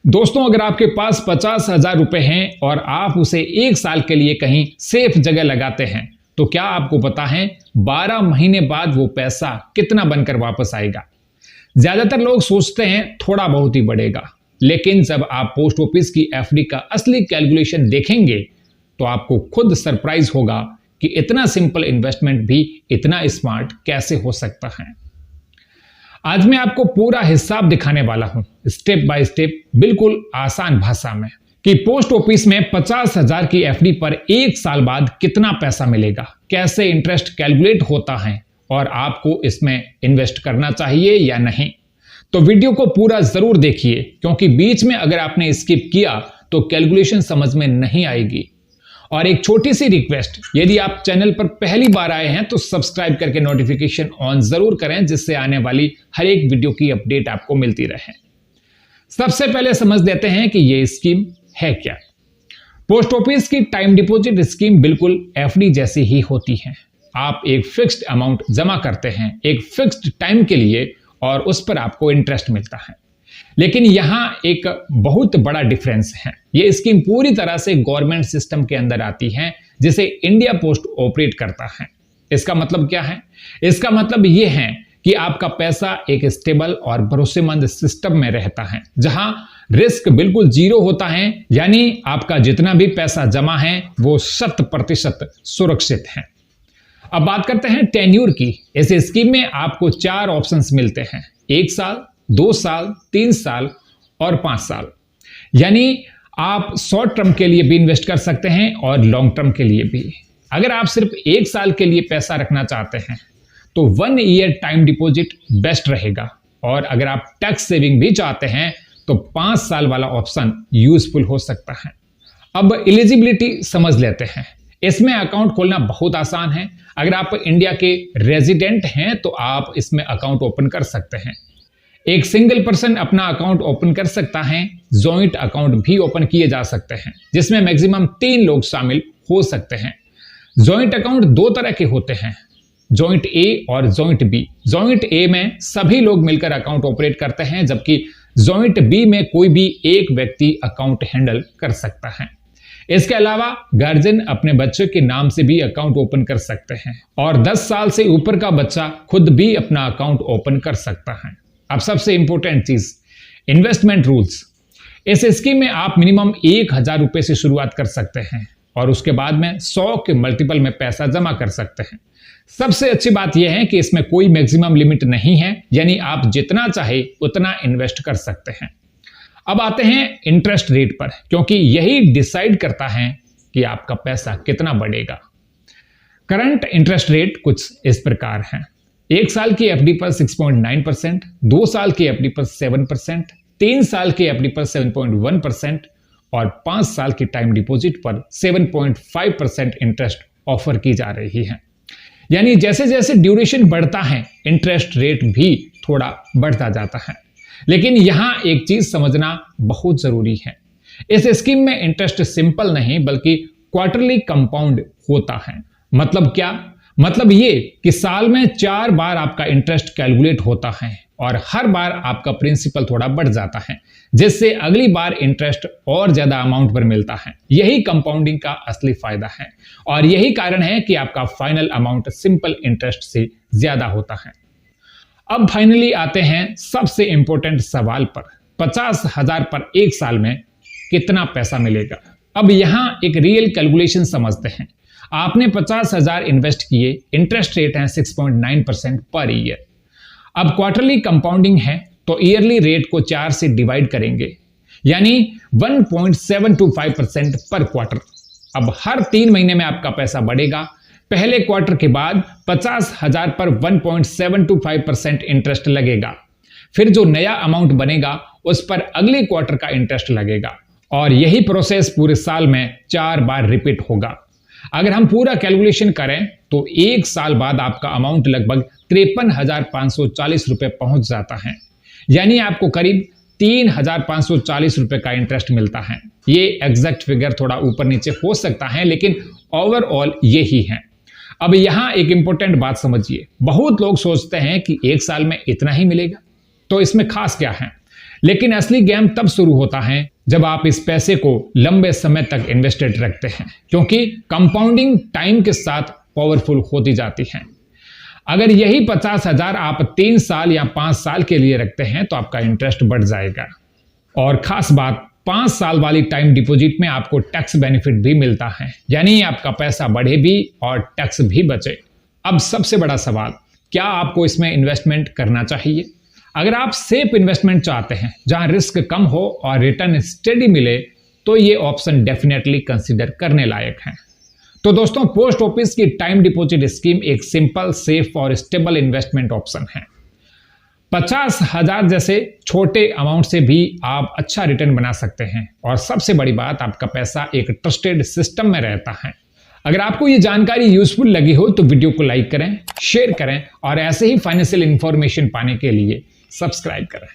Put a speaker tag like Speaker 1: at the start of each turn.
Speaker 1: दोस्तों, अगर आपके पास 50,000 रुपए हैं और आप उसे एक साल के लिए कहीं सेफ जगह लगाते हैं, तो क्या आपको पता है 12 महीने बाद वो पैसा कितना बनकर वापस आएगा? ज्यादातर लोग सोचते हैं थोड़ा बहुत ही बढ़ेगा, लेकिन जब आप पोस्ट ऑफिस की एफडी का असली कैलकुलेशन देखेंगे तो आपको खुद सरप्राइज होगा कि इतना सिंपल इन्वेस्टमेंट भी इतना स्मार्ट कैसे हो सकता है। आज मैं आपको पूरा हिसाब दिखाने वाला हूं, स्टेप बाय स्टेप, बिल्कुल आसान भाषा में, कि पोस्ट ऑफिस में 50,000 की एफडी पर एक साल बाद कितना पैसा मिलेगा, कैसे इंटरेस्ट कैलकुलेट होता है और आपको इसमें इन्वेस्ट करना चाहिए या नहीं। तो वीडियो को पूरा जरूर देखिए, क्योंकि बीच में अगर आपने स्किप किया तो कैलकुलेशन समझ में नहीं आएगी। और एक छोटी सी रिक्वेस्ट, यदि आप चैनल पर पहली बार आए हैं तो सब्सक्राइब करके नोटिफिकेशन ऑन जरूर करें, जिससे आने वाली हर एक वीडियो की अपडेट आपको मिलती रहे। सबसे पहले समझ लेते हैं कि यह स्कीम है क्या। पोस्ट ऑफिस की टाइम डिपॉजिट स्कीम बिल्कुल एफडी जैसी ही होती है। आप एक फिक्स्ड अमाउंट जमा करते हैं एक फिक्स्ड टाइम के लिए और उस पर आपको इंटरेस्ट मिलता है। लेकिन यहां एक बहुत बड़ा डिफरेंस है। यह स्कीम पूरी तरह से गवर्नमेंट सिस्टम के अंदर आती है, जिसे इंडिया पोस्ट ऑपरेट करता है। इसका मतलब क्या है? इसका मतलब यह है कि आपका पैसा एक स्टेबल और भरोसेमंद सिस्टम में रहता है, जहां रिस्क बिल्कुल जीरो होता है। यानी आपका जितना भी पैसा जमा है वो 100% सुरक्षित है। अब बात करते हैं टेन्यूर की। इस स्कीम में आपको 4 ऑप्शंस मिलते हैं: 1 साल, 2 साल, 3 साल और 5 साल। यानी आप शॉर्ट टर्म के लिए भी इन्वेस्ट कर सकते हैं और लॉन्ग टर्म के लिए भी। अगर आप सिर्फ 1 साल के लिए पैसा रखना चाहते हैं तो 1 ईयर टाइम डिपॉजिट बेस्ट रहेगा, और अगर आप टैक्स सेविंग भी चाहते हैं तो 5 साल वाला ऑप्शन यूजफुल हो सकता है। अब एलिजिबिलिटी समझ लेते हैं। इसमें अकाउंट खोलना बहुत आसान है। अगर आप इंडिया के रेजिडेंट हैं तो आप इसमें अकाउंट ओपन कर सकते हैं। एक सिंगल पर्सन अपना अकाउंट ओपन कर सकता है। जॉइंट अकाउंट भी ओपन किए जा सकते हैं, जिसमें मैक्सिमम 3 लोग शामिल हो सकते हैं। जॉइंट अकाउंट 2 तरह के होते हैं, जॉइंट ए और जॉइंट बी। जॉइंट ए में सभी लोग मिलकर अकाउंट ऑपरेट करते हैं, जबकि जॉइंट बी में कोई भी एक व्यक्ति अकाउंट हैंडल कर सकता है। इसके अलावा गार्जियन अपने बच्चे के नाम से भी अकाउंट ओपन कर सकते हैं, और 10 साल से ऊपर का बच्चा खुद भी अपना अकाउंट ओपन कर सकता है। अब सबसे इंपॉर्टेंट चीज, इन्वेस्टमेंट रूल्स। इस स्कीम में आप मिनिमम 1,000 रुपए से शुरुआत कर सकते हैं और उसके बाद में 100 के मल्टीपल में पैसा जमा कर सकते हैं। सबसे अच्छी बात यह है कि इसमें कोई मैक्सिमम लिमिट नहीं है, यानी आप जितना चाहे उतना इन्वेस्ट कर सकते हैं। अब आते हैं इंटरेस्ट रेट पर, क्योंकि यही डिसाइड करता है कि आपका पैसा कितना बढ़ेगा। करंट इंटरेस्ट रेट कुछ इस प्रकार है: 1 साल की एफडी पर 6.9%, 2 साल की एफडी पर 7%, 3 साल की एफडी पर 7.1% और 5 साल की टाइम डिपॉजिट पर 7.5% इंटरेस्ट ऑफर की जा रही है। यानी जैसे जैसे ड्यूरेशन बढ़ता है, इंटरेस्ट रेट भी थोड़ा बढ़ता जाता है। लेकिन यहां एक चीज समझना बहुत जरूरी है। इस स्कीम में इंटरेस्ट सिंपल नहीं बल्कि क्वार्टरली कंपाउंड होता है। मतलब क्या? मतलब ये कि साल में 4 बार आपका इंटरेस्ट कैलकुलेट होता है और हर बार आपका प्रिंसिपल थोड़ा बढ़ जाता है, जिससे अगली बार इंटरेस्ट और ज्यादा अमाउंट पर मिलता है। यही कंपाउंडिंग का असली फायदा है, और यही कारण है कि आपका फाइनल अमाउंट सिंपल इंटरेस्ट से ज्यादा होता है। अब फाइनली आते हैं सबसे इंपॉर्टेंट सवाल पर: 50,000 पर एक साल में कितना पैसा मिलेगा। अब यहां एक रियल कैलकुलेशन समझते हैं। आपने 50,000 इन्वेस्ट किए, इंटरेस्ट रेट है 6.9% पर ईयर। अब क्वार्टरली कंपाउंडिंग है तो ईयरली रेट को 4 से डिवाइड करेंगे, यानी 1.725% पर क्वार्टर। अब हर 3 महीने में आपका पैसा बढ़ेगा। पहले क्वार्टर के बाद 50,000 पर 1.725% इंटरेस्ट लगेगा। फिर जो नया अमाउंट बनेगा उस पर अगले क्वार्टर का इंटरेस्ट लगेगा, और यही प्रोसेस पूरे साल में 4 बार रिपीट होगा। अगर हम पूरा कैलकुलेशन करें तो 1 साल बाद आपका अमाउंट लगभग 53,540 रुपए पहुंच जाता है। यानी आपको करीब 3,540 रुपए का इंटरेस्ट मिलता है। ये एग्जैक्ट फिगर थोड़ा ऊपर नीचे हो सकता है, लेकिन ओवरऑल यही है। अब यहां एक इंपॉर्टेंट बात समझिए। बहुत लोग सोचते हैं कि 1 साल में इतना ही मिलेगा, तो इसमें खास क्या है? लेकिन असली गेम तब शुरू होता है जब आप इस पैसे को लंबे समय तक इन्वेस्टेड रखते हैं, क्योंकि कंपाउंडिंग टाइम के साथ पावरफुल होती जाती है। अगर यही 50,000 आप 3 साल या 5 साल के लिए रखते हैं तो आपका इंटरेस्ट बढ़ जाएगा। और खास बात, 5 साल वाली टाइम डिपॉजिट में आपको टैक्स बेनिफिट भी मिलता है, यानी आपका पैसा बढ़े भी और टैक्स भी बचे। अब सबसे बड़ा सवाल, क्या आपको इसमें इन्वेस्टमेंट करना चाहिए? अगर आप सेफ इन्वेस्टमेंट चाहते हैं जहां रिस्क कम हो और रिटर्न स्टेडी मिले, तो ये ऑप्शन डेफिनेटली कंसीडर करने लायक है। तो दोस्तों, पोस्ट ऑफिस की टाइम डिपॉजिट स्कीम एक सिंपल, सेफ और स्टेबल इन्वेस्टमेंट ऑप्शन है। 50,000 जैसे छोटे अमाउंट से भी आप अच्छा रिटर्न बना सकते हैं, और सबसे बड़ी बात, आपका पैसा एक ट्रस्टेड सिस्टम में रहता है। अगर आपको ये जानकारी यूजफुल लगी हो तो वीडियो को लाइक करें, शेयर करें और ऐसे ही फाइनेंशियल इंफॉर्मेशन पाने के लिए सब्सक्राइब करें।